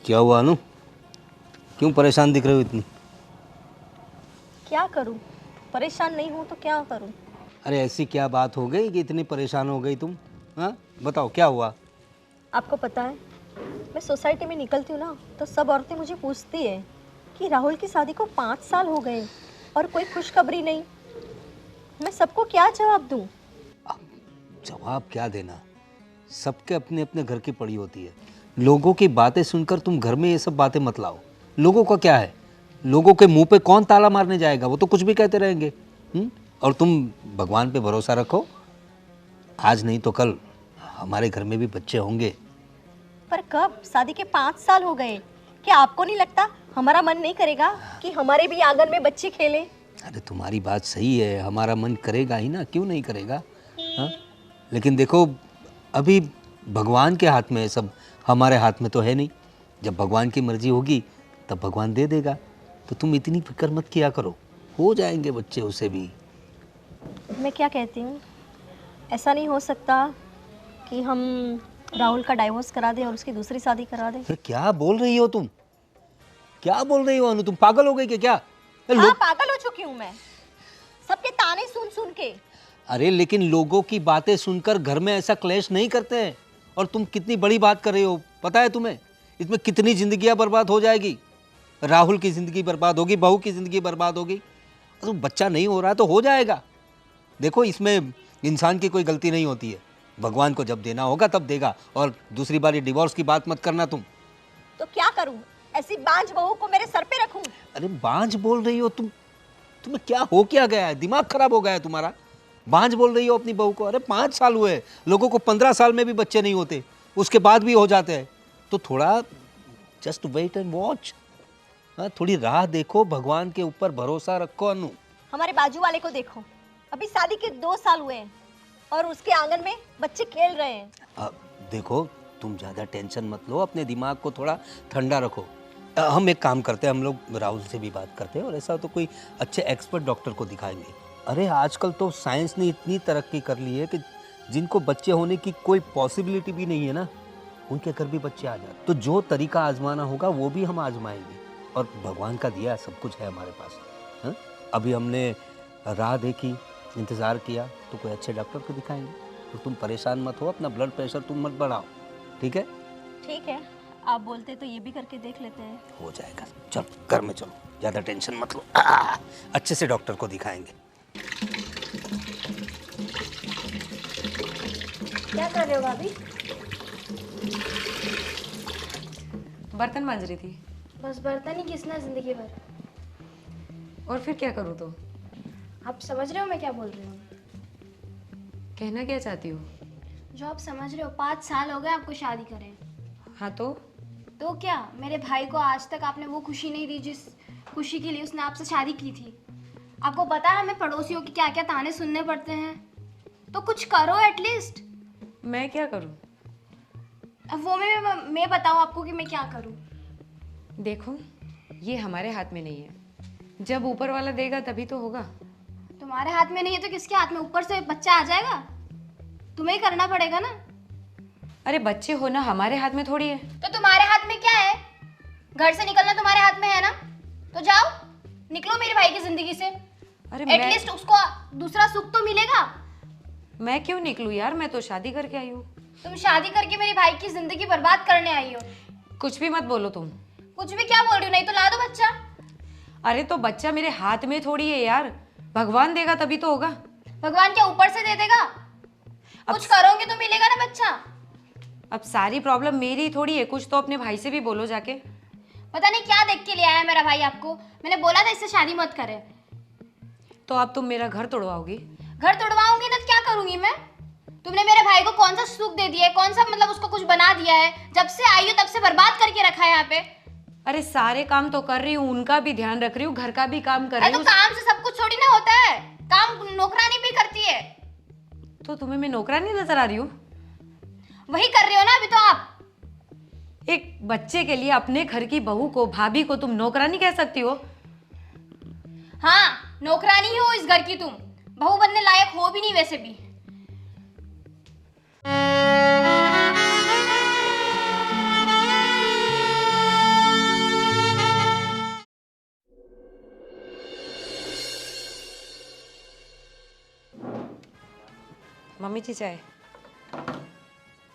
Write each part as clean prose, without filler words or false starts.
क्या हुआ अनु? क्यों परेशान दिख रहे हो इतनी? क्या करूं? परेशान नहीं हूं तो क्या करूं? अरे ऐसी क्या बात हो गई कि इतनी परेशान हो गई तुम? हाँ बताओ क्या हुआ? आपको पता है, मैं सोसाइटी में निकलती हूँ ना तो सब औरतें मुझे पूछती है कि राहुल की शादी को 5 साल हो गए और कोई खुशखबरी नहीं। मैं सबको क्या जवाब दूं? अब जवाब क्या देना? सबके अपने अपने घर की पड़ी होती है। लोगों की बातें सुनकर तुम घर में ये सब बातें मत लाओ। लोगों का क्या है? लोगों के मुंह पे कौन ताला मारने जाएगा? वो तो कुछ भी कहते रहेंगे। और तुम भगवान पे भरोसा रखो, आज नहीं तो कल हमारे घर में भी बच्चे होंगे। पर कब? शादी के 5 साल हो गए। क्या आपको नहीं लगता हमारा मन नहीं करेगा कि हमारे भी आंगन में बच्चे खेलें? अरे तुम्हारी बात सही है, हमारा मन करेगा ही ना, क्यों नहीं करेगा? हाँ, लेकिन देखो अभी भगवान के हाथ में है सब, हमारे हाथ में तो है नहीं। जब भगवान की मर्जी होगी तब भगवान दे देगा। तो तुम इतनी फिक्र मत किया करो, हो जाएंगे बच्चे उसे भी। मैं क्या कहती हूँ, ऐसा नहीं हो सकता कि हम राहुल का डाइवोर्स करा दें और उसकी दूसरी शादी करा दें? अरे क्या बोल रही हो तुम? क्या बोल रही हो अनु? तुम पागल हो गई क्या? हाँ, पागल हो चुकी हूँ मैं, सबके ताने सुन सुन के। अरे लेकिन लोगों की बातें सुनकर घर में ऐसा क्लेश नहीं करते हैं। और तुम कितनी बड़ी बात कर रही हो, पता है तुम्हें? इसमें कितनी जिंदगियां बर्बाद हो जाएगी। राहुल की ज़िंदगी बर्बाद होगी, बहू की ज़िंदगी बर्बाद होगी। तो बच्चा नहीं हो रहा तो हो जाएगा। देखो इसमें इंसान की कोई गलती नहीं होती है। भगवान को जब देना होगा तब देगा। और दूसरी बार ये डिवोर्स की बात मत करना तुम। तो क्या करूं? ऐसी बांझ बहू को मेरे सर पे रखूं? अरे बांझ बोल रही हो तुम? तुम्हें क्या हो क्या गया है? दिमाग खराब हो गया है तुम्हारा? बांझ बोल रही हो अपनी बहू को? अरे 5 साल हुए, लोगों को 15 साल में भी बच्चे नहीं होते, उसके बाद भी हो जाते हैं। तो थोड़ा जस्ट वेट एंड वॉच। हाँ, थोड़ी राह देखो, भगवान के ऊपर भरोसा रखो अनु। हमारे बाजू वाले को देखो, अभी शादी के 2 साल हुए हैं और उसके आंगन में बच्चे खेल रहे हैं। अब देखो तुम ज़्यादा टेंशन मत लो, अपने दिमाग को थोड़ा ठंडा रखो। हम एक काम करते हैं, हम लोग राहुल से भी बात करते हैं और ऐसा तो कोई अच्छे एक्सपर्ट डॉक्टर को दिखाएंगे। अरे आजकल तो साइंस ने इतनी तरक्की कर ली है कि जिनको बच्चे होने की कोई पॉसिबिलिटी भी नहीं है ना, उनके घर भी बच्चे आ जाते। तो जो तरीका आजमाना होगा वो भी हम आजमाएंगे। और भगवान का दिया सब कुछ है हमारे पास। हाँ, अभी हमने राह देखी, इंतज़ार किया, तो कोई अच्छे डॉक्टर को दिखाएंगे। तो तुम परेशान मत हो, अपना ब्लड प्रेशर तुम मत बढ़ाओ, ठीक है? ठीक है, आप बोलते तो ये भी करके देख लेते हैं। हो जाएगा, चलो घर में चलो, ज़्यादा टेंशन मत लो। अच्छे से डॉक्टर को दिखाएंगे। क्या कर रहे हो भाभी? बर्तन मांज रही थी। बस बर्तन ही घिसना जिंदगी भर। और फिर क्या करूँ तो? आप समझ रहे हो मैं क्या बोल रही हूँ? कहना क्या चाहती हो? जो आप समझ रहे हो, 5 साल हो गए आपको शादी करें। हाँ तो क्या मेरे भाई को आज तक आपने वो खुशी नहीं दी जिस खुशी के लिए उसने आपसे शादी की थी। आपको पता है हमें पड़ोसियों की क्या क्या ताने सुनने पड़ते हैं। तो कुछ करो एटलीस्ट। मैं क्या करूँ? अब वो मैं बताऊँ आपको कि मैं क्या करूँ? देखो ये हमारे हाथ में नहीं है, जब ऊपर वाला देगा तभी तो होगा। तुम्हारे हाथ में नहीं है तो किसके हाथ में? ऊपर से बच्चा आ जाएगा, तुम्हें ही करना पड़ेगा ना। अरे बच्चे होना हमारे हाथ में थोड़ी है। तो तुम्हारे हाथ में क्या है? घर से निकलना तुम्हारे हाथ में है ना, तो जाओ निकलो मेरे भाई की जिंदगी से। अरे एटलीस्ट उसको दूसरा सुख तो मिलेगा। मैं क्यों निकलूं यार, मैं तो शादी करके आई हूँ। तुम शादी करके मेरे भाई की जिंदगी बर्बाद करने आई हो। कुछ भी मत बोलो तुम। कुछ भी क्या बोल रही हो? नहीं तो ला दो बच्चा। अरे तो बच्चा मेरे हाथ में थोड़ी है यार, भगवान देगा तभी तो होगा। भगवान क्या ऊपर से दे देगा? कुछ करोगे तो मिलेगा ना बच्चा। अब सारी प्रॉब्लम मेरी थोड़ी है, कुछ तो अपने भाई से भी बोलो जाके। पता नहीं क्या देख के ले आया मेरा भाई आपको। मैंने बोला था इससे शादी मत करे। तो अब तुम मेरा घर तोड़वाओगी? घर तोड़वाऊंगी ना तो क्या करूंगी मैं? तुमने मेरे भाई को कौन सा सुख दे दिया है, कौन सा मतलब उसको कुछ बना दिया है? जब से आई हो तब से बर्बाद करके रखा है यहाँ पे। अरे सारे काम तो कर रही हूँ, उनका भी ध्यान रख रही हूँ, घर का भी काम कर रही तो हूँ। काम से सब कुछ थोड़ी ना होता है, काम नौकरानी भी करती है। तो तुम्हें मैं नौकरानी नजर आ रही हूँ? वही कर रही हो ना अभी तो आप। एक बच्चे के लिए अपने घर की बहू को, भाभी को तुम नौकरानी कह सकती हो? हाँ, नौकरानी हो इस घर की तुम, बहू बनने लायक हो भी नहीं वैसे भी। मम्मी जी चाय।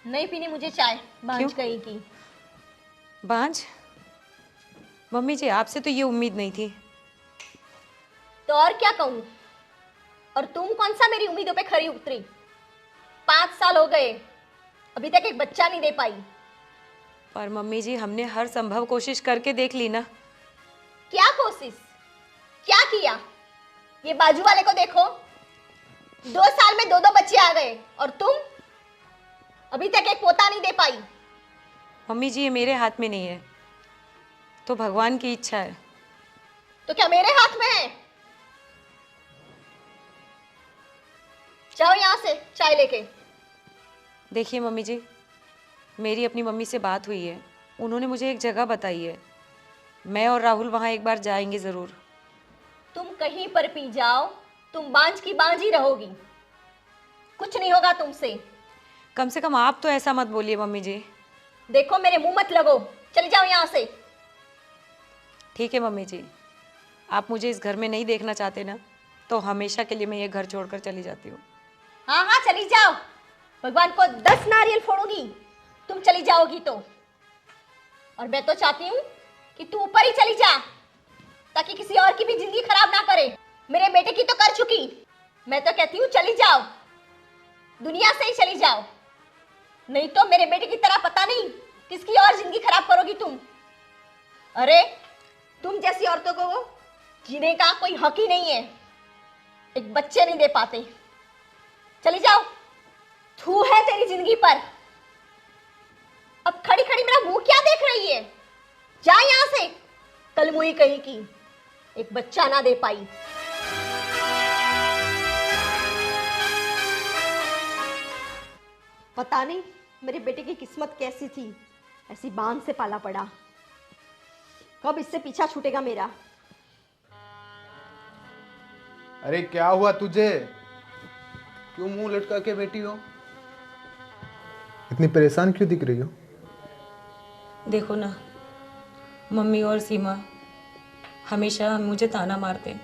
नहीं पीनी मुझे चाय, बांझ गई की। बांझ? मम्मी जी आपसे तो ये उम्मीद नहीं थी। तो और क्या कहूँ? और तुम कौन सा मेरी उम्मीदों पे खरी उतरी? 5 साल हो गए, अभी तक एक बच्चा नहीं दे पाई। पर मम्मी जी हमने हर संभव कोशिश करके देख ली ना। क्या कोशिश? क्या किया? ये बाजू वाले को देखो, 2 साल में 2 बच्चे आ गए, और तुम अभी तक एक पोता नहीं दे पाई। मम्मी जी ये मेरे हाथ में नहीं है, तो भगवान की इच्छा है। तो क्या मेरे हाथ में है? जाओ यहाँ से चाय लेके। देखिए मम्मी जी, मेरी अपनी मम्मी से बात हुई है, उन्होंने मुझे एक जगह बताई है। मैं और राहुल वहाँ एक बार जाएंगे ज़रूर। तुम कहीं पर पी जाओ, तुम बांझ की बांझ ही रहोगी, कुछ नहीं होगा तुमसे। कम से कम आप तो ऐसा मत बोलिए मम्मी जी। देखो मेरे मुंह मत लगो, चले जाओ यहाँ से। ठीक है मम्मी जी, आप मुझे इस घर में नहीं देखना चाहते ना, तो हमेशा के लिए मैं ये घर छोड़कर चली जाती हूँ। हाँ हाँ चली जाओ, भगवान को 10 नारियल फोड़ूंगी तुम चली जाओगी तो। और मैं तो चाहती हूँ कि तू ऊपर ही चली जा, ताकि किसी और की भी जिंदगी खराब ना करे। मेरे बेटे की तो कर चुकी, मैं तो कहती हूँ चली जाओ, दुनिया से ही चली जाओ, नहीं तो मेरे बेटे की तरह पता नहीं किसकी और जिंदगी खराब करोगी तुम। अरे तुम जैसी औरतों को वो जीने का कोई हक ही नहीं है, एक बच्चे नहीं दे पाते। चली जाओ, थू है तेरी जिंदगी पर। अब खड़ी खड़ी मेरा मुंह क्या देख रही है? जा यहां से, कल मुई कहीं की, एक बच्चा ना दे पाई। पता नहीं मेरे बेटे की किस्मत कैसी थी, ऐसी बांध से पाला पड़ा। कब इससे पीछा छूटेगा मेरा? अरे क्या हुआ तुझे? क्यों मुंह लटका के बैठी हो? इतनी परेशान क्यों दिख रही हो? देखो ना, मम्मी और सीमा हमेशा मुझे ताना मारते हैं।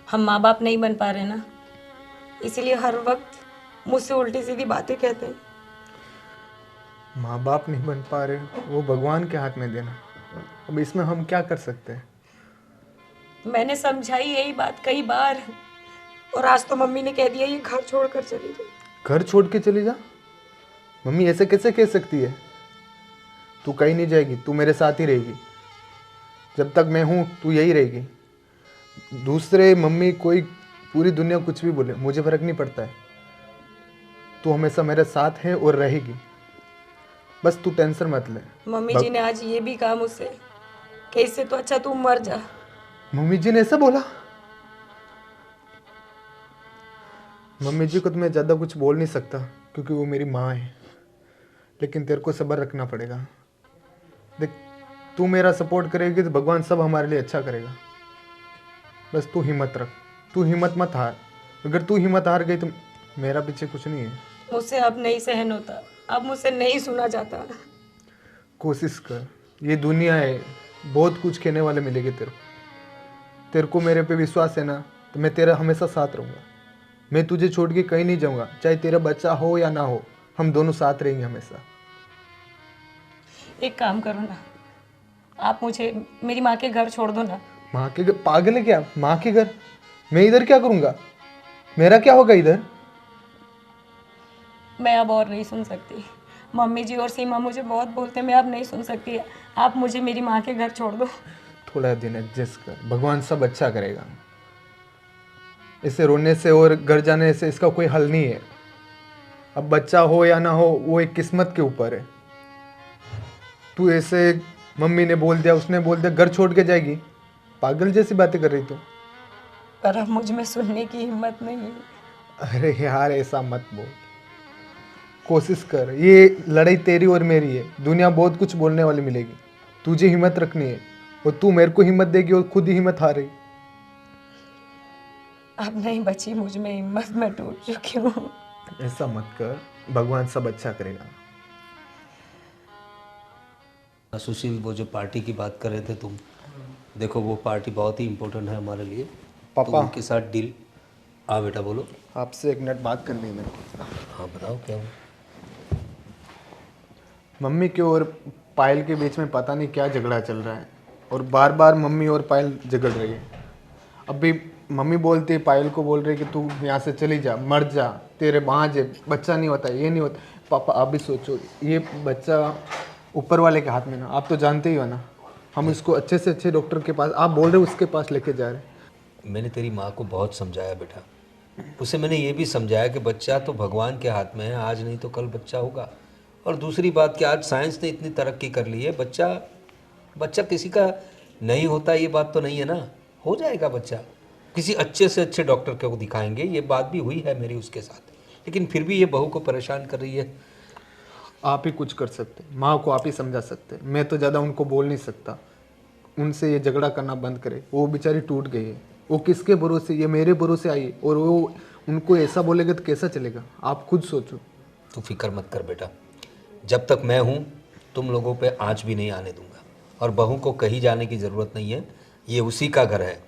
हम माँ बाप नहीं बन पा रहे ना, इसीलिए हर वक्त मुझसे उल्टी सीधी बातें कहते हैं। माँ बाप नहीं बन पा रहे, वो भगवान के हाथ में देना। अब इसमें हम क्या कर सकते हैं? मैंने समझाई यही बात कई बार, और आज तो मम्मी ने कह दिया ये घर छोड़कर चली जाए। घर छोड़ के चली जा? मम्मी ऐसे कैसे कह सकती है? तू कहीं नहीं जाएगी, तू मेरे साथ ही रहेगी। जब तक मैं हूँ तू यही रहेगी। दूसरे मम्मी कोई पूरी दुनिया कुछ भी बोले, मुझे फर्क नहीं पड़ता है। तू हमेशा मेरे साथ है और रहेगी, बस तू टेंशन मत ले। मम्मी जी ने आज ये भी कहा मुझसे कि इससे तो अच्छा तू मर जा। मम्मी जी ने ऐसा बोला? मम्मी जी को तो मैं ज़्यादा कुछ बोल नहीं सकता, क्योंकि वो मेरी माँ है, लेकिन तेरे को सब्र रखना पड़ेगा। देख, तू मेरा सपोर्ट करेगी तो भगवान सब हमारे लिए अच्छा करेगा। बस तू हिम्मत रख, तू हिम्मत मत हार। अगर तू हिम्मत हार गई तो मेरा पीछे कुछ नहीं है। मुझसे अब नहीं सहन होता, अब मुझसे नहीं सुना जाता। कोशिश कर, ये दुनिया है, बहुत कुछ कहने वाले मिलेंगे तेरे को मेरे पे विश्वास है ना, तो मैं तेरा हमेशा साथ रहूँगा। मैं तुझे छोड़ के कहीं नहीं जाऊँगा, चाहे तेरा बच्चा हो या ना हो, हम दोनों साथ रहेंगे हमेशा। एक काम करो ना, आप मुझे मेरी माँ के घर छोड़ दो ना। माँ के घर? पागल है क्या? माँ के घर? मैं इधर क्या करूँगा? मेरा क्या होगा इधर? मैं अब और नहीं सुन सकती। मम्मी जी और सीमा मुझे बहुत बोलते हैं, मैं अब नहीं सुन सकती। आप मुझे मेरी माँ के घर छोड़ दो। थोड़ा दिन एडजस्ट कर, भगवान सब अच्छा करेगा। इसे रोने से और घर जाने से इसका कोई हल नहीं है। अब बच्चा हो या ना हो, वो एक किस्मत के ऊपर है। तू ऐसे मम्मी ने बोल दिया, उसने बोल दिया, घर छोड़ के जाएगी? पागल जैसी बातें कर रही तू। पर अब मुझ में सुनने की हिम्मत नहीं है। अरे यार ऐसा मत बोल, कोशिश कर। ये लड़ाई तेरी और मेरी है, दुनिया बहुत कुछ बोलने वाली मिलेगी। तुझे हिम्मत रखनी है, और तू मेरे को हिम्मत देगी और खुद ही हिम्मत हारेगी। अब नहीं बची मुझ में हिम्मत, मैं टूट चुकी हूँ। ऐसा मत कर, भगवान सब अच्छा करेगा। सुशील, वो जो पार्टी की बात कर रहे थे तुम, देखो वो पार्टी बहुत ही इम्पोर्टेंट है हमारे लिए। पापा। तो उनके साथ डील। हाँ बेटा बोलो। आपसे एक मिनट बात करनी है मेरे को। हाँ बताओ क्या हुआ? मम्मी के और पायल के बीच में पता नहीं क्या झगड़ा चल रहा है, और बार बार मम्मी और पायल झगड़ रही है। अभी मम्मी बोलती है, पायल को बोल रही है कि तू यहाँ से चली जा, मर जा, तेरे भांज है, बच्चा नहीं होता, ये नहीं होता। पापा आप भी सोचो, ये बच्चा ऊपर वाले के हाथ में ना, आप तो जानते ही हो ना। हम इसको अच्छे से अच्छे डॉक्टर के पास, आप बोल रहे हो उसके पास लेके जा रहे हैं। मैंने तेरी माँ को बहुत समझाया बेटा, उसे मैंने ये भी समझाया कि बच्चा तो भगवान के हाथ में है, आज नहीं तो कल बच्चा होगा। और दूसरी बात कि आज साइंस ने इतनी तरक्की कर ली है, बच्चा किसी का नहीं होता ये बात तो नहीं है ना, हो जाएगा बच्चा। किसी अच्छे से अच्छे डॉक्टर को दिखाएंगे, ये बात भी हुई है मेरी उसके साथ, लेकिन फिर भी ये बहू को परेशान कर रही है। आप ही कुछ कर सकते, माँ को आप ही समझा सकते, मैं तो ज़्यादा उनको बोल नहीं सकता। उनसे ये झगड़ा करना बंद करे, वो बेचारी टूट गई है, वो किसके भरोसे, ये मेरे भरोसे आई है, और वो उनको ऐसा बोलेगा तो कैसा चलेगा, आप खुद सोचो। तू फिक्र मत कर बेटा, जब तक मैं हूँ तुम लोगों पे आँच भी नहीं आने दूंगा, और बहू को कहीं जाने की ज़रूरत नहीं है, ये उसी का घर है।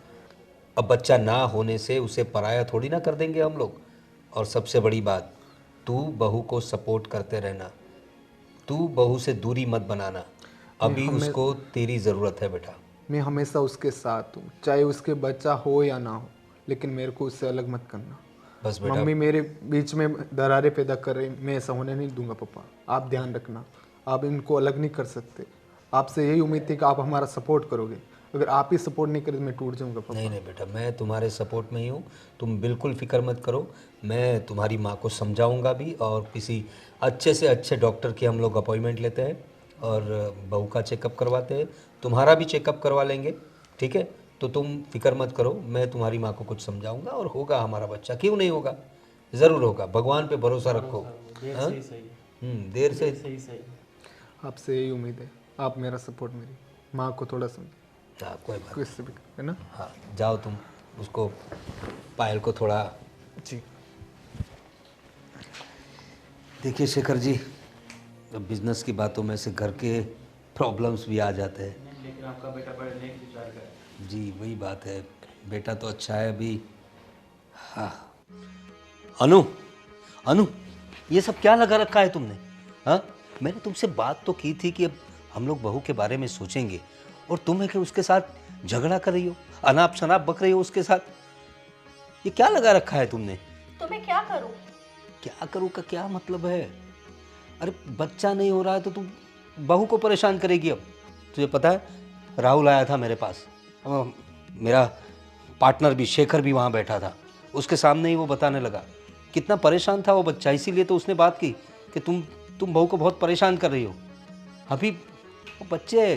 अब बच्चा ना होने से उसे पराया थोड़ी ना कर देंगे हम लोग। और सबसे बड़ी बात, तू बहू को सपोर्ट करते रहना, तू बहू से दूरी मत बनाना, अभी उसको तेरी ज़रूरत है बेटा। मैं हमेशा उसके साथ हूँ, चाहे उसके बच्चा हो या ना हो, लेकिन मेरे को उससे अलग मत करना। बस बेटा, मम्मी मेरे बीच में दरारें पैदा कर रही, मैं ऐसा होने नहीं दूंगा। पापा आप ध्यान रखना, आप इनको अलग नहीं कर सकते। आपसे यही उम्मीद थी कि आप हमारा सपोर्ट करोगे, अगर आप ही सपोर्ट नहीं करें तो मैं टूट जाऊंगा। पापा नहीं नहीं बेटा, मैं तुम्हारे सपोर्ट में ही हूँ, तुम बिल्कुल फिक्र मत करो। मैं तुम्हारी माँ को समझाऊंगा भी, और किसी अच्छे से अच्छे डॉक्टर की हम लोग अपॉइंटमेंट लेते हैं और बहू का चेकअप करवाते हैं, तुम्हारा भी चेकअप करवा लेंगे, ठीक है? तो तुम फिक्र मत करो, मैं तुम्हारी माँ को कुछ समझाऊंगा और होगा हमारा बच्चा, क्यों नहीं होगा, ज़रूर होगा, भगवान पे भरोसा रखो। हाँ? देर से सही। आपसे यही उम्मीद है, आप मेरा सपोर्ट, मेरी माँ को थोड़ा समझ, हाँ कोई बात किससे भी है ना। हाँ, जाओ तुम उसको, पायल को थोड़ा। जी देखिए शेखर जी, अब बिजनेस की बातों में से घर के प्रॉब्लम्स भी आ जाते हैं। लेकिन आपका बेटा पढ़ने की विचार करे। जी वही बात है, बेटा तो अच्छा है अभी। हाँ अनु, ये सब क्या लगा रखा है तुमने? हाँ, मैंने तुमसे बात तो की थी कि अब हम लोग बहू के बारे में सोचेंगे, और तुम है कि उसके साथ झगड़ा कर रही हो, अनाप शनाप बक रही हो उसके साथ। ये क्या लगा रखा है तुमने? तो मैं क्या करूं? क्या करूं का क्या मतलब है? अरे बच्चा नहीं हो रहा है तो तुम बहू को परेशान करेगी। अब तुझे पता है, राहुल आया था मेरे पास, मेरा पार्टनर भी शेखर भी वहाँ बैठा था, उसके सामने ही वो बताने लगा कितना परेशान था वो बच्चा। इसीलिए तो उसने बात की कि तुम बहू को बहुत परेशान कर रही हो। अभी वो बच्चे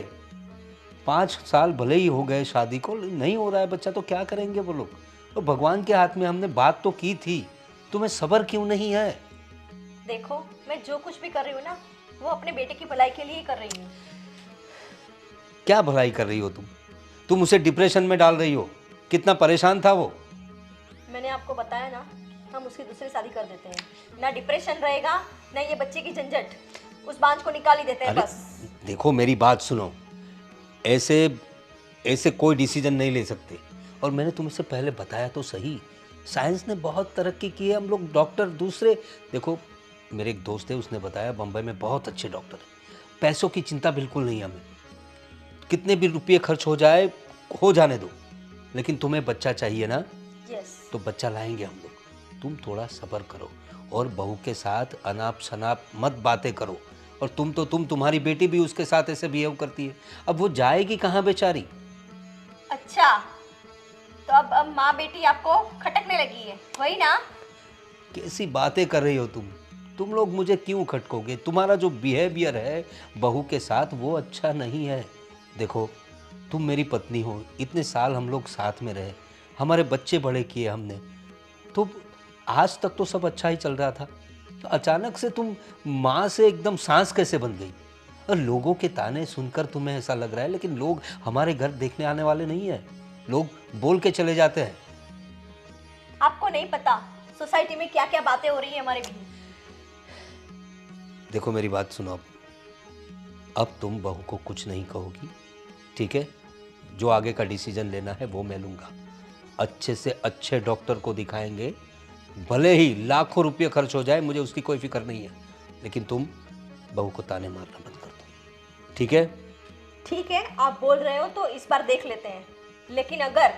5 साल भले ही हो गए शादी को, नहीं हो रहा है बच्चा, तो क्या करेंगे वो लोग? तो भगवान के हाथ में, हमने बात तो की थी, तुम्हें सब्र क्यों नहीं है? देखो, मैं जो कुछ भी कर रही हूँ ना, वो अपने बेटे की भलाई के लिए ही कर रही हूँ। क्या भलाई कर रही हो तुम उसे डिप्रेशन में डाल रही हो। कितना परेशान था वो। मैंने आपको बताया ना, हम उसकी दूसरी शादी कर देते हैं, ना डिप्रेशन रहेगा ना ये बच्चे की झंझट, उस बांझ को निकाल ही देते हैं अरे बस। देखो मेरी बात सुनो, ऐसे कोई डिसीजन नहीं ले सकते। और मैंने तुमसे पहले बताया तो सही, साइंस ने बहुत तरक्की की है, हम लोग डॉक्टर दूसरे, देखो मेरे एक दोस्त है, उसने बताया बम्बई में बहुत अच्छे डॉक्टर हैं, पैसों की चिंता बिल्कुल नहीं हमें, कितने भी रुपये खर्च हो जाए हो जाने दो, लेकिन तुम्हें बच्चा चाहिए ना, यस। तो बच्चा लाएंगे हम लोग। तुम थोड़ा सब्र करो और बहू के साथ अनाप शनाप मत बातें करो। और तुम्हारी बेटी भी उसके साथ ऐसे बिहेव करती है, अब वो जाएगी कहाँ बेचारी? अच्छा, तो अब माँ बेटी आपको खटकने लगी है, वही ना? कैसी बातें कर रही हो तुम लोग मुझे क्यों खटकोगे? तुम्हारा जो बिहेवियर है बहू के साथ वो अच्छा नहीं है। देखो तुम मेरी पत्नी हो, इतने साल हम लोग साथ में रहे, हमारे बच्चे बड़े किए हमने, तो आज तक तो सब अच्छा ही चल रहा था, तो अचानक से तुम माँ से एकदम सांस कैसे बन गई? और लोगों के ताने सुनकर तुम्हें ऐसा लग रहा है, लेकिन लोग हमारे घर देखने आने वाले नहीं है, लोग बोल के चले जाते हैं। आपको नहीं पता सोसाइटी में क्या क्या बातें हो रही है हमारे बीच। देखो मेरी बात सुनो, अब तुम बहू को कुछ नहीं कहोगी, ठीक है? जो आगे का डिसीजन लेना है वो मैं लूँगा, अच्छे से अच्छे डॉक्टर को दिखाएंगे, भले ही लाखों रुपये खर्च हो जाए, मुझे उसकी कोई फिक्र नहीं है, लेकिन तुम बहू को ताने मारना बंद कर दो, ठीक है? ठीक है, आप बोल रहे हो तो इस बार देख लेते हैं, लेकिन अगर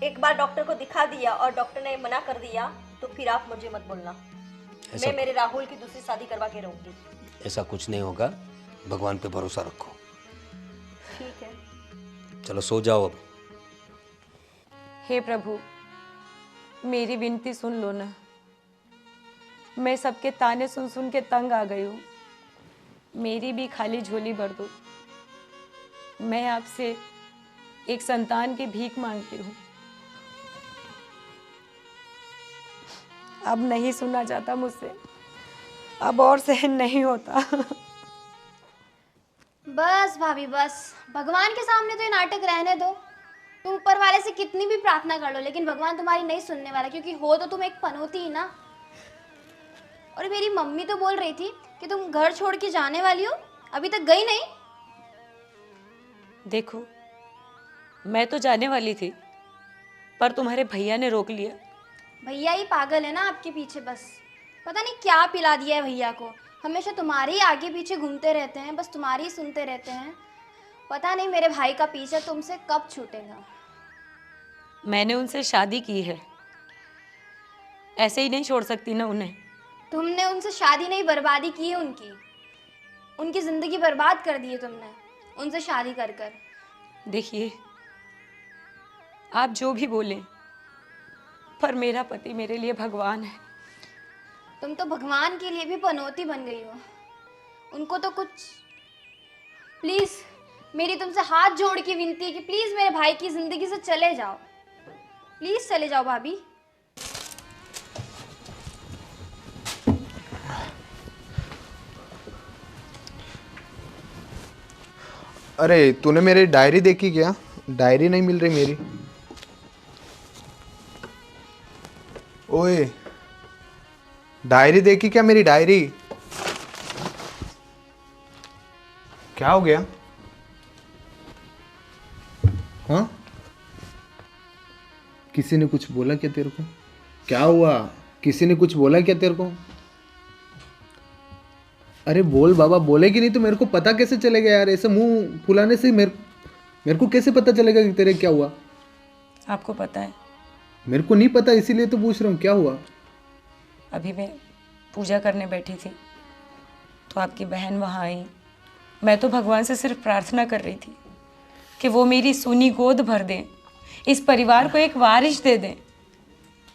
एक बार डॉक्टर को दिखा दिया और डॉक्टर ने मना कर दिया तो फिर आप मुझे मत बोलना। मैं मेरे राहुल की दूसरी शादी करवा के रहूंगी। ऐसा कुछ नहीं होगा, भगवान पे भरोसा रखो। ठीक है। चलो सो जाओ अब। हे प्रभु, मेरी विनती सुन लो ना। मैं सबके ताने सुन सुन के तंग आ गई हूँ। मेरी भी खाली झोली भर दो। मैं आपसे एक संतान की भीख मांगती हूँ। अब नहीं सुना जाता मुझसे, अब और सहन नहीं होता। बस भाभी बस, भगवान के सामने तो ये नाटक रहने दो। तुम ऊपर वाले से कितनी भी प्रार्थना कर लो, लेकिन भगवान तुम्हारी नहीं सुनने वाला, क्योंकि हो तो तुम एक पनौती ही ना। और मेरी मम्मी तो बोल रही थी कि तुम घर छोड़ के जाने वाली हो, अभी तक गई नहीं। देखो, मैं तो जाने वाली थी, पर तुम्हारे भैया ने रोक लिया। भैया ही पागल है ना आपके पीछे, बस पता नहीं क्या पिला दिया है भैया को। हमेशा तुम्हारे ही आगे पीछे घूमते रहते हैं, बस तुम्हारी ही सुनते रहते हैं। पता नहीं मेरे भाई का पीछा तुमसे कब छूटेगा। मैंने उनसे शादी की है, ऐसे ही नहीं छोड़ सकती ना उन्हें। तुमने उनसे शादी नहीं, बर्बादी की है उनकी। उनकी ज़िंदगी बर्बाद कर दी है तुमने उनसे शादी कर कर। देखिए, आप जो भी बोले, पर मेरा पति मेरे लिए भगवान है। तुम तो भगवान के लिए भी पनौती बन गई हो। उनको तो कुछ, प्लीज़ मेरी तुमसे हाथ जोड़ के विनती है कि प्लीज़ मेरे भाई की ज़िंदगी से चले जाओ। प्लीज़ चले जाओ भाभी। अरे तूने मेरी डायरी देखी क्या? डायरी नहीं मिल रही मेरी। ओए, डायरी देखी क्या मेरी डायरी? क्या हो गया? हाँ, किसी ने कुछ बोला क्या तेरे को? क्या हुआ? किसी ने कुछ बोला क्या तेरे को? अरे बोल बाबा, बोलेगी नहीं तो मेरे को पता कैसे चलेगा यार? ऐसे मुंह फुलाने से मेरे को कैसे पता चलेगा कि तेरे क्या हुआ? आपको पता है, मेरे को नहीं पता, इसीलिए तो पूछ रहा हूँ, क्या हुआ? अभी मैं पूजा करने बैठी थी तो आपकी बहन वहाँ आई। मैं तो भगवान से सिर्फ प्रार्थना कर रही थी कि वो मेरी सोनी गोद भर दें, इस परिवार को एक वारिस दे दें।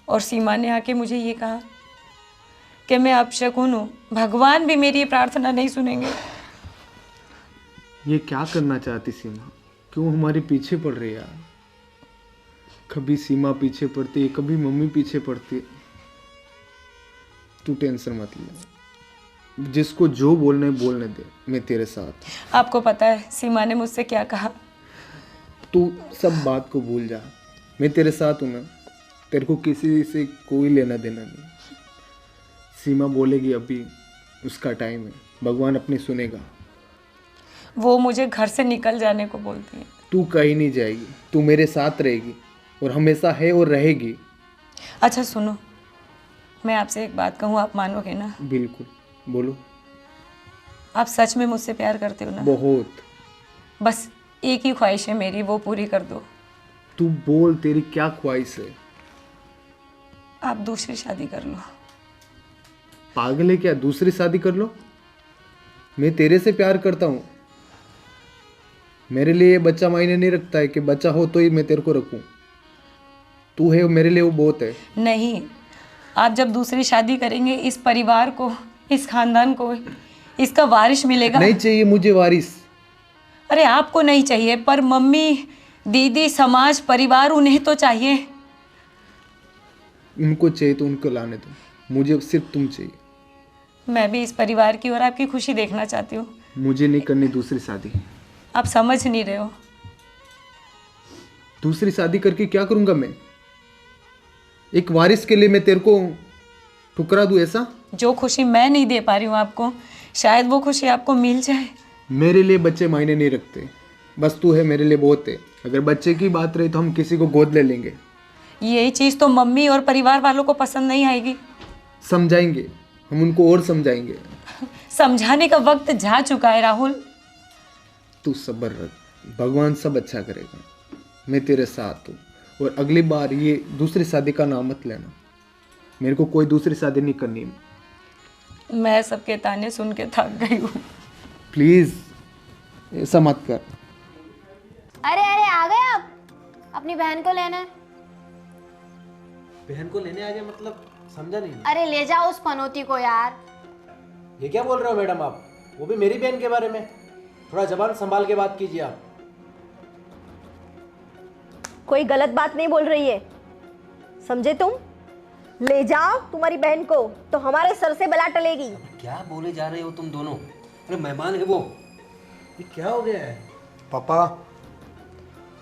और सीमा ने आके मुझे ये कहा कि मैं अपशकुन हूँ, भगवान भी मेरी ये प्रार्थना नहीं सुनेंगे। ये क्या करना चाहती सीमा? क्यों हमारे पीछे पड़ रही है यार? कभी सीमा पीछे पड़ती है, कभी मम्मी पीछे पड़ती है। तू टेंशन मत ले, जिसको जो बोलने बोलने दे, मैं तेरे साथ। आपको पता है सीमा ने मुझसे क्या कहा? तू सब बात को भूल जा, मैं तेरे साथ हूं ना। तेरे को किसी से कोई लेना देना नहीं। सीमा बोलेगी अभी उसका टाइम है, भगवान अपनी सुनेगा। वो मुझे घर से निकल जाने को बोलती है। तू कहीं नहीं जाएगी, तू मेरे साथ रहेगी और हमेशा है और रहेगी। अच्छा सुनो, मैं आपसे एक बात कहूँ, आप मानोगे ना? बिल्कुल, बोलो। आप सच में मुझसे प्यार करते हो ना? बहुत। बस एक ही ख्वाहिश है मेरी, वो पूरी कर दो। तू बोल, तेरी क्या ख्वाहिश है? आप दूसरी शादी कर लो। पागल है क्या? दूसरी शादी कर लो? मैं तेरे से प्यार करता हूँ। मेरे लिए ये बच्चा मायने नहीं रखता है कि बच्चा हो तो ही मैं तेरे को रखूं। तू है मेरे लिए, वो बहुत है। नहीं, आप जब दूसरी शादी करेंगे, इस परिवार को, इस खानदान को इसका वारिस मिलेगा। नहीं चाहिए मुझे वारिस। अरे आपको नहीं चाहिए, पर मम्मी, दीदी, समाज, परिवार, उन्हें तो चाहिए। उनको चाहिए तो उनको लाने दो, मुझे सिर्फ तुम चाहिए। मैं भी इस परिवार की और आपकी खुशी देखना चाहती हूँ। मुझे नहीं करनी दूसरी शादी। आप समझ नहीं रहे हो। दूसरी शादी करके क्या करूंगा मैं? एक वारिस के लिए मैं तेरे को ठुकरा दूं ऐसा? जो खुशी मैं नहीं दे पा रही हूँ आपको, शायद वो खुशी आपको मिल जाए। मेरे लिए बच्चे मायने नहीं रखते, बस तू है मेरे लिए बहुत है। अगर बच्चे की बात रही तो हम किसी को गोद ले लेंगे। यही चीज़ तो मम्मी और परिवार वालों को पसंद नहीं आएगी। समझाएंगे, हम उनको और समझाएंगे। समझाने का वक्त जा चुका है राहुल। तू सब्र रख, भगवान सब अच्छा करेगा। मैं तेरे साथ हूँ, और अगली बार ये दूसरी शादी का नाम मत लेना। मेरे को कोई दूसरी शादी नहीं करनी। मैं सबके ताने सुन के थक गई हूँ। प्लीज ऐसा मत कर। अरे अरे आ गए आप, अपनी बहन को लेना है। बहन को लेने आ गए मतलब समझा नहीं। अरे ले जाओ उस पनौती को यार। ये क्या बोल रहे हो मैडम आप? वो भी मेरी बहन के बारे में। थोड़ा जबान संभाल के बात कीजिए आप। कोई गलत बात नहीं बोल रही है, समझे तुम? ले जाओ तुम्हारी बहन को तो हमारे सर से बला टलेगी। क्या बोले जा रहे हो तुम दोनों? अरे मेहमान है वो। ये क्या हो गया है? पापा,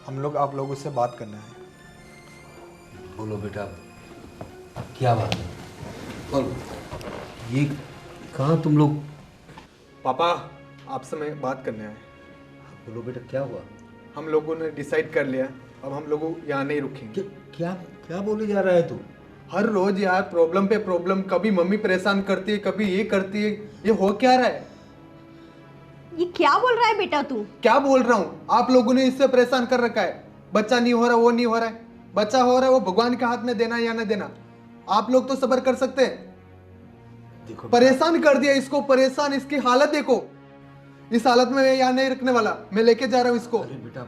हम लोग आप लोगों से बात करना है। बोलो बेटा, क्या बात है? और ये कहाँ तुम लोग? पापा, आपसे मैं बात करना है। बोलो बेटा, क्या हुआ? हम लोगों ने डिसाइड कर लिया, अब हम लोग यहाँ नहीं रुकेंगे। क्या क्या बोले जा रहा है तू? हर रोज यार प्रॉब्लम पे प्रॉब्लम, कभी मम्मी परेशान करती है, कभी ये करती है। ये हो क्या रहा है? ये क्या बोल रहा है बेटा तू? क्या बोल रहा हूँ? आप लोगों ने इससे परेशान कर रखा है। बच्चा नहीं हो रहा, वो नहीं हो रहा है। बच्चा हो रहा है, वो भगवान के हाथ में देना या ना देना। आप लोग तो सब्र कर सकते हैं। देखो परेशान कर दिया इसको, परेशान। इसकी हालत देखो। इस हालत में मैं यहाँ नहीं रखने वाला, मैं लेके जा रहा हूँ इसको। अरे बेटा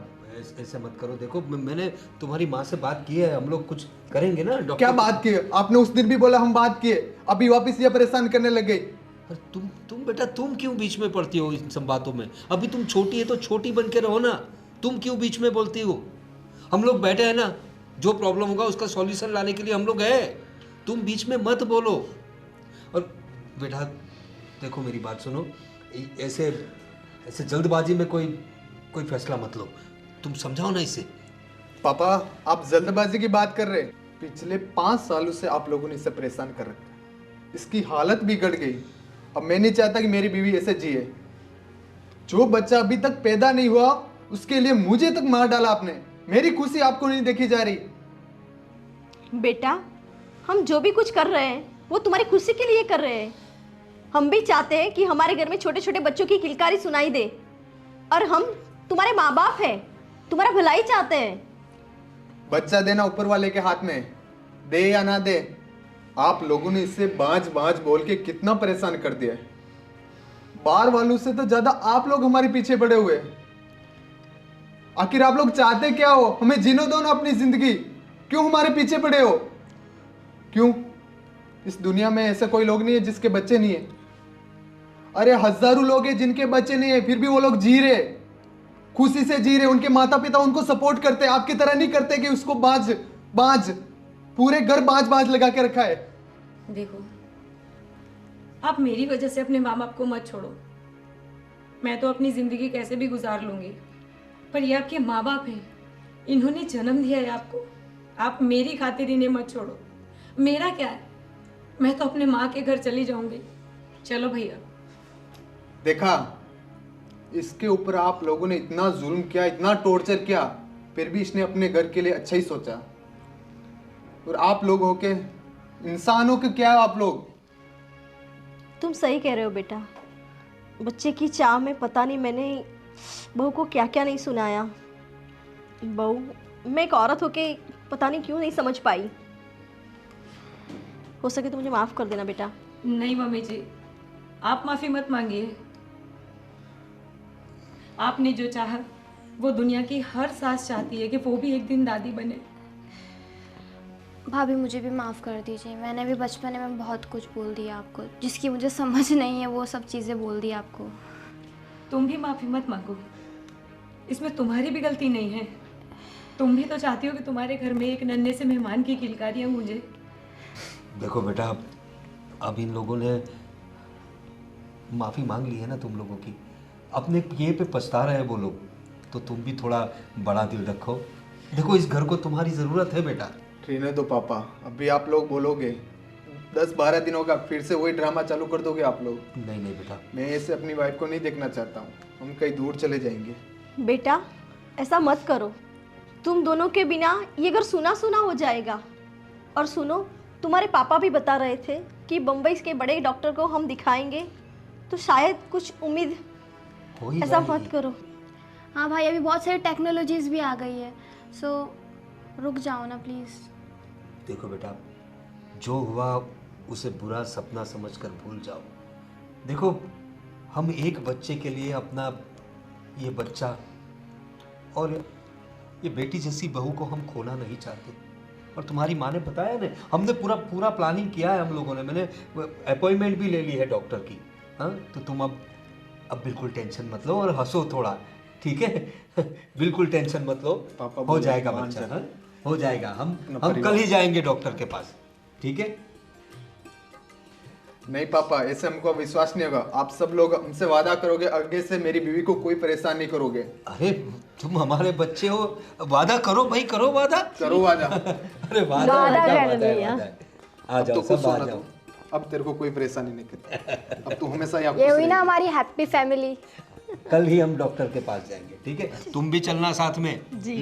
ऐसे मत करो। देखो मैंने तुम्हारी माँ से बात की है, हम लोग कुछ करेंगे ना डॉक्टर। क्या बात की? आपने उस दिन भी बोला हम बात किए, अभी वापस ये परेशान करने लग गई। अरे तुम बेटा, तुम क्यों बीच में पड़ती हो इन सब बातों में? अभी तुम छोटी है तो छोटी बन के रहो ना। तुम क्यों बीच में बोलती हो? हम लोग बैठे हैं ना, जो प्रॉब्लम होगा उसका सॉल्यूशन लाने के लिए हम लोग हैं। तुम बीच में मत बोलो। और बेटा देखो, मेरी बात सुनो। ऐसे ऐसे जल्दबाजी में कोई फैसला मत लो। तुम समझाओ ना इसे। पापा, आप जल्दबाजी की बात कर रहे हैं। पिछले 5 सालों से आप लोगों ने इसे परेशान कर रखा है। इसकी हालत बिगड़ गई। अब मैं नहीं चाहता कि मेरी बीवी ऐसे जिए। जो बच्चा अभी तक पैदा नहीं हुआ उसके लिए मुझे तक मार डाला आपने। मेरी खुशी आपको नहीं देखी जा रही। बेटा, हम जो भी कुछ कर रहे हैं वो तुम्हारी खुशी के लिए कर रहे हैं। हम भी चाहते हैं कि हमारे घर में छोटे छोटे बच्चों की किलकारी सुनाई दे, और हम तुम्हारे माँ बाप हैं, तुम्हारा भलाई चाहते हैं। बच्चा देना ऊपर वाले के हाथ में, दे या ना दे। आप लोगों ने इससे बाँझ बाँझ बोल के कितना परेशान कर दिया है। बाहर वालों से तो ज्यादा आप लोग हमारे पीछे पड़े हुए हैं। आखिर आप लोग चाहते क्या हो? हमें जीने दो ना अपनी जिंदगी। क्यों हमारे पीछे पड़े हो? क्यों? इस दुनिया में ऐसा कोई लोग नहीं है जिसके बच्चे नहीं है। अरे हजारों लोग हैं जिनके बच्चे नहीं है, फिर भी वो लोग जी रहे, खुशी से जी रहे। उनके माता पिता उनको सपोर्ट करते हैं। आपकी तरह नहीं करते कि उसको बाज बाज, पूरे घर बाज बाज लगा के रखा है। देखो, आप मेरी वजह से अपने माँ बाप को मत छोड़ो। मैं तो अपनी ज़िंदगी कैसे भी गुजार लूँगी, पर ये आपके माँ बाप हैं। इन्होंने जन्म दिया है आपको। आप मेरी खातिर इन्हें मत छोड़ो। मेरा क्या है, मैं तो अपने माँ के घर चली जाऊँगी। चलो भैया। देखा, इसके ऊपर आप लोगों ने इतना जुल्म किया, इतना टॉर्चर किया, फिर भी इसने अपने घर के लिए अच्छा ही सोचा। और आप लोग हो के इंसानों के क्या हो आप लोग? तुम सही कह रहे हो बेटा। बच्चे की चाह में पता नहीं मैंने बहू को क्या क्या नहीं सुनाया। बहू, मैं एक औरत होके पता नहीं क्यों नहीं समझ पाई। हो सके तो मुझे माफ़ कर देना बेटा। नहीं मम्मी जी, आप माफ़ी मत मांगिए। आपने जो चाहा वो दुनिया की हर सास चाहती है कि वो भी एक दिन दादी बने। भाभी मुझे भी माफ़ कर दीजिए। मैंने भी बचपन में बहुत कुछ बोल दिया आपको, जिसकी मुझे समझ नहीं है, वो सब चीज़ें बोल दी आपको। तुम भी माफ़ी मत मांगो, इसमें तुम्हारी भी गलती नहीं है। तुम भी तो चाहती हो कि तुम्हारे घर में एक नन्हे से मेहमान की किलकारियाँ गूंजे। देखो बेटा, अब इन लोगों ने माफ़ी मांग ली है ना तुम लोगों की, अपने किए पे पछता रहे हैं वो लोग, तो तुम भी थोड़ा बड़ा दिल रखो। देखो, इस घर को तुम्हारी ज़रूरत है बेटा। रहने दो पापा, अभी आप लोग बोलोगे 10-12 दिन होगा, फिर से वही ड्रामा चालू कर दोगे आप लोग। नहीं नहीं बेटा, मैं ऐसे अपनी वाइफ को नहीं देखना चाहता हूँ। हम कहीं दूर चले जाएंगे। बेटा, ऐसा मत करो। तुम दोनों के बिना ये घर सुना सुना हो जाएगा। और सुनो, तुम्हारे पापा भी बता रहे थे कि बम्बई के बड़े डॉक्टर को हम दिखाएंगे, तो शायद कुछ उम्मीद। हो ही ऐसा जाएगी। मत करो। हाँ भाई, अभी बहुत सारी टेक्नोलॉजीज भी आ गई है, सो रुक जाओ ना प्लीज़। देखो बेटा, जो हुआ उसे बुरा सपना समझकर भूल जाओ। देखो, हम एक बच्चे के लिए अपना ये बच्चा और ये बेटी जैसी बहू को हम खोना नहीं चाहते। और तुम्हारी माँ ने बताया ना, हमने पूरा प्लानिंग किया है हम लोगों ने। मैंने अपॉइंटमेंट भी ले ली है डॉक्टर की। हाँ, तो तुम अब बिल्कुल टेंशन मत लो और हंसो थोड़ा, ठीक है? बिल्कुल टेंशन मत लो, पापा हो बोले जाएगा मान बच्चा। जा। हाँ, हो जाएगा। हम परिवार। कल ही जाएंगे डॉक्टर के पास, ठीक है? नहीं पापा, ऐसे हमको विश्वास नहीं होगा। आप सब लोग हमसे वादा करोगे आगे से मेरी बीवी को कोई परेशान नहीं करोगे। अरे तुम हमारे बच्चे हो, वादा करो भाई, करो वादा। करो वादा। अरे वादा वादा है, क्या कर वादा है, लिया। वादा है। आ अब जाओ तो खुश सब आ होना जाओ। तू। अब तेरे को कोई परेशानी नहीं करती। अब तू हमेशा यहाँ ये खुश हुई ना रहेगी। हमारी हैप्पी फैमिली। कल ही हम डॉक्टर के पास जाएंगे, ठीक है? तुम भी चलना साथ में। जी।